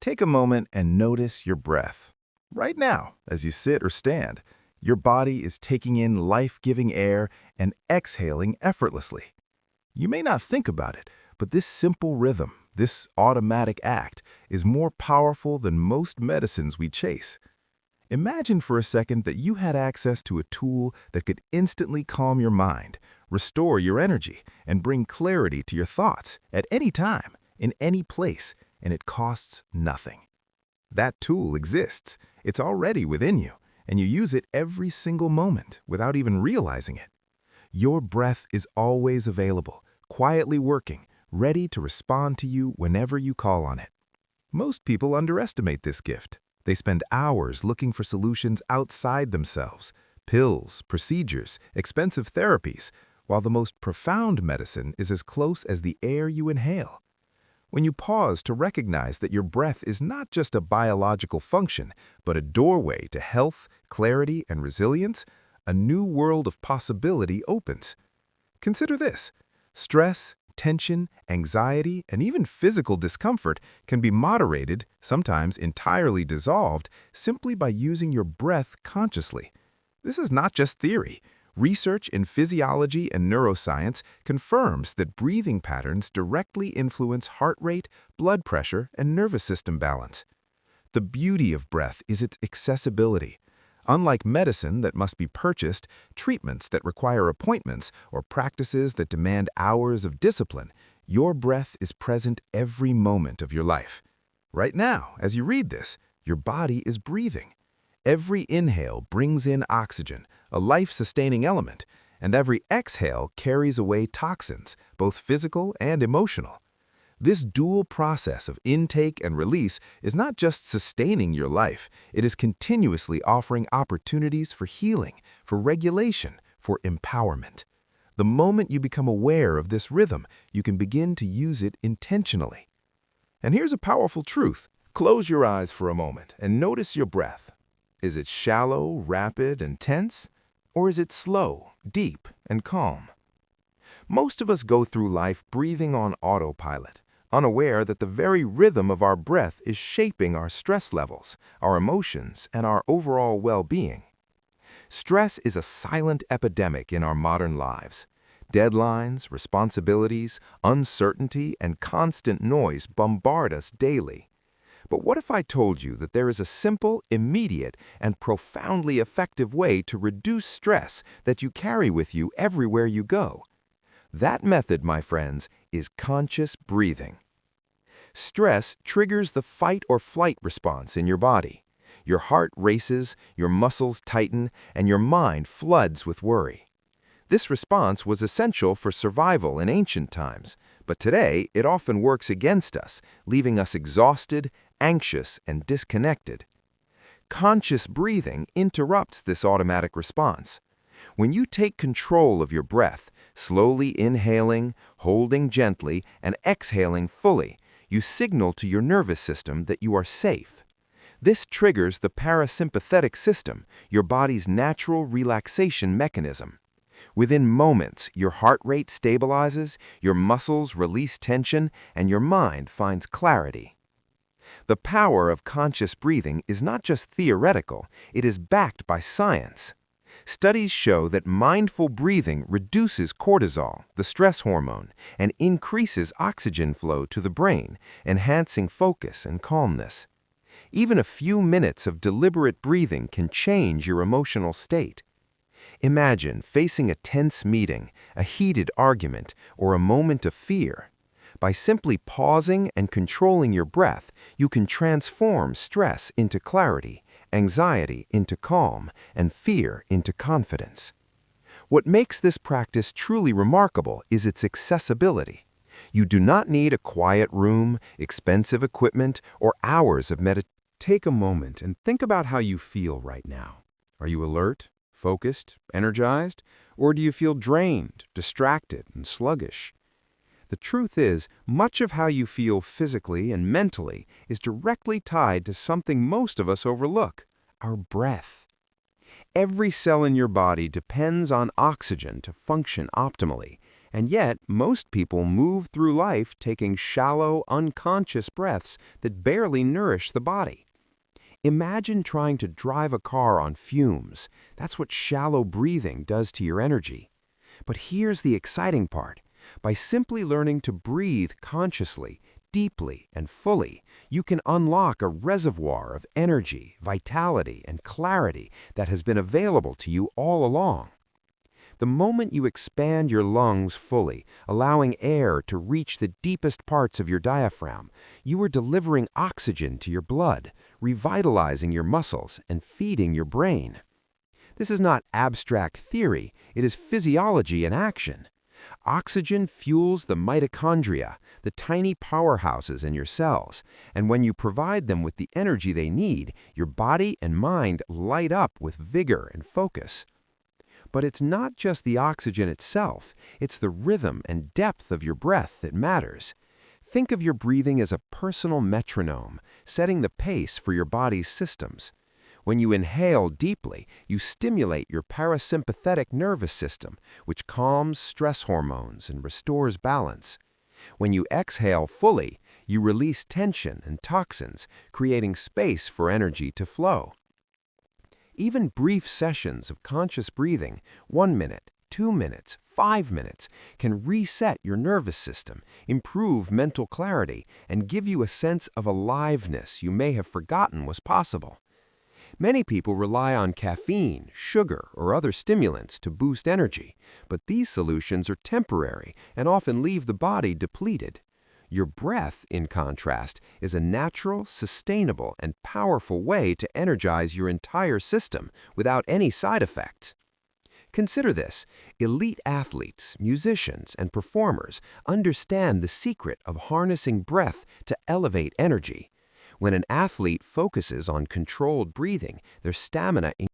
Take a moment and notice your breath. Right now, as you sit or stand, your body is taking in life-giving air and exhaling effortlessly. You may not think about it, but this simple rhythm, this automatic act, is more powerful than most medicines we chase. Imagine for a second that you had access to a tool that could instantly calm your mind, restore your energy, and bring clarity to your thoughts at any time, in any place, and it costs nothing. That tool exists. It's already within you, and you use it every single moment without even realizing it. Your breath is always available, quietly working, ready to respond to you whenever you call on it. Most people underestimate this gift. They spend hours looking for solutions outside themselves, pills, procedures, expensive therapies, while the most profound medicine is as close as the air you inhale. When you pause to recognize that your breath is not just a biological function, but a doorway to health, clarity, and resilience, a new world of possibility opens. Consider this: stress, tension, anxiety, and even physical discomfort can be moderated, sometimes entirely dissolved, simply by using your breath consciously. This is not just theory. Research in physiology and neuroscience confirms that breathing patterns directly influence heart rate, blood pressure, and nervous system balance. The beauty of breath is its accessibility. Unlike medicine that must be purchased, treatments that require appointments, or practices that demand hours of discipline, your breath is present every moment of your life. Right now, as you read this, your body is breathing. Every inhale brings in oxygen, a life-sustaining element, and every exhale carries away toxins, both physical and emotional. This dual process of intake and release is not just sustaining your life, it is continuously offering opportunities for healing, for regulation, for empowerment. The moment you become aware of this rhythm, you can begin to use it intentionally. And here's a powerful truth. Close your eyes for a moment and notice your breath. Is it shallow, rapid, and tense? Or is it slow, deep, and calm? Most of us go through life breathing on autopilot, unaware that the very rhythm of our breath is shaping our stress levels, our emotions, and our overall well-being. Stress is a silent epidemic in our modern lives. Deadlines, responsibilities, uncertainty, and constant noise bombard us daily. But what if I told you that there is a simple, immediate, and profoundly effective way to reduce stress that you carry with you everywhere you go? That method, my friends, is conscious breathing. Stress triggers the fight or flight response in your body. Your heart races, your muscles tighten, and your mind floods with worry. This response was essential for survival in ancient times, but today it often works against us, leaving us exhausted, anxious, and disconnected. Conscious breathing interrupts this automatic response. When you take control of your breath, slowly inhaling, holding gently, and exhaling fully, you signal to your nervous system that you are safe. This triggers the parasympathetic system, your body's natural relaxation mechanism. Within moments, your heart rate stabilizes, your muscles release tension, and your mind finds clarity. The power of conscious breathing is not just theoretical, it is backed by science. Studies show that mindful breathing reduces cortisol, the stress hormone, and increases oxygen flow to the brain, enhancing focus and calmness. Even a few minutes of deliberate breathing can change your emotional state. Imagine facing a tense meeting, a heated argument, or a moment of fear. By simply pausing and controlling your breath, you can transform stress into clarity, anxiety into calm, and fear into confidence. What makes this practice truly remarkable is its accessibility. You do not need a quiet room, expensive equipment, or hours of meditation. Take a moment and think about how you feel right now. Are you alert, focused, energized, or do you feel drained, distracted, and sluggish? The truth is, much of how you feel physically and mentally is directly tied to something most of us overlook: our breath. Every cell in your body depends on oxygen to function optimally, And yet, most people move through life taking shallow, unconscious breaths that barely nourish the body. Imagine trying to drive a car on fumes. That's what shallow breathing does to your energy. But here's the exciting part. By simply learning to breathe consciously, deeply, and fully, you can unlock a reservoir of energy, vitality, and clarity that has been available to you all along. The moment you expand your lungs fully, allowing air to reach the deepest parts of your diaphragm, you are delivering oxygen to your blood, revitalizing your muscles, and feeding your brain. This is not abstract theory, it is physiology in action. Oxygen fuels the mitochondria, the tiny powerhouses in your cells, and when you provide them with the energy they need, your body and mind light up with vigor and focus. But it's not just the oxygen itself, it's the rhythm and depth of your breath that matters. Think of your breathing as a personal metronome, setting the pace for your body's systems. When you inhale deeply, you stimulate your parasympathetic nervous system, which calms stress hormones and restores balance. When you exhale fully, you release tension and toxins, creating space for energy to flow. Even brief sessions of conscious breathing, 1 minute, 2 minutes, 5 minutes, can reset your nervous system, improve mental clarity, and give you a sense of aliveness you may have forgotten was possible. Many people rely on caffeine, sugar, or other stimulants to boost energy, but these solutions are temporary and often leave the body depleted. Your breath, in contrast, is a natural, sustainable, and powerful way to energize your entire system without any side effects. Consider this: elite athletes, musicians, and performers understand the secret of harnessing breath to elevate energy. When an athlete focuses on controlled breathing, their stamina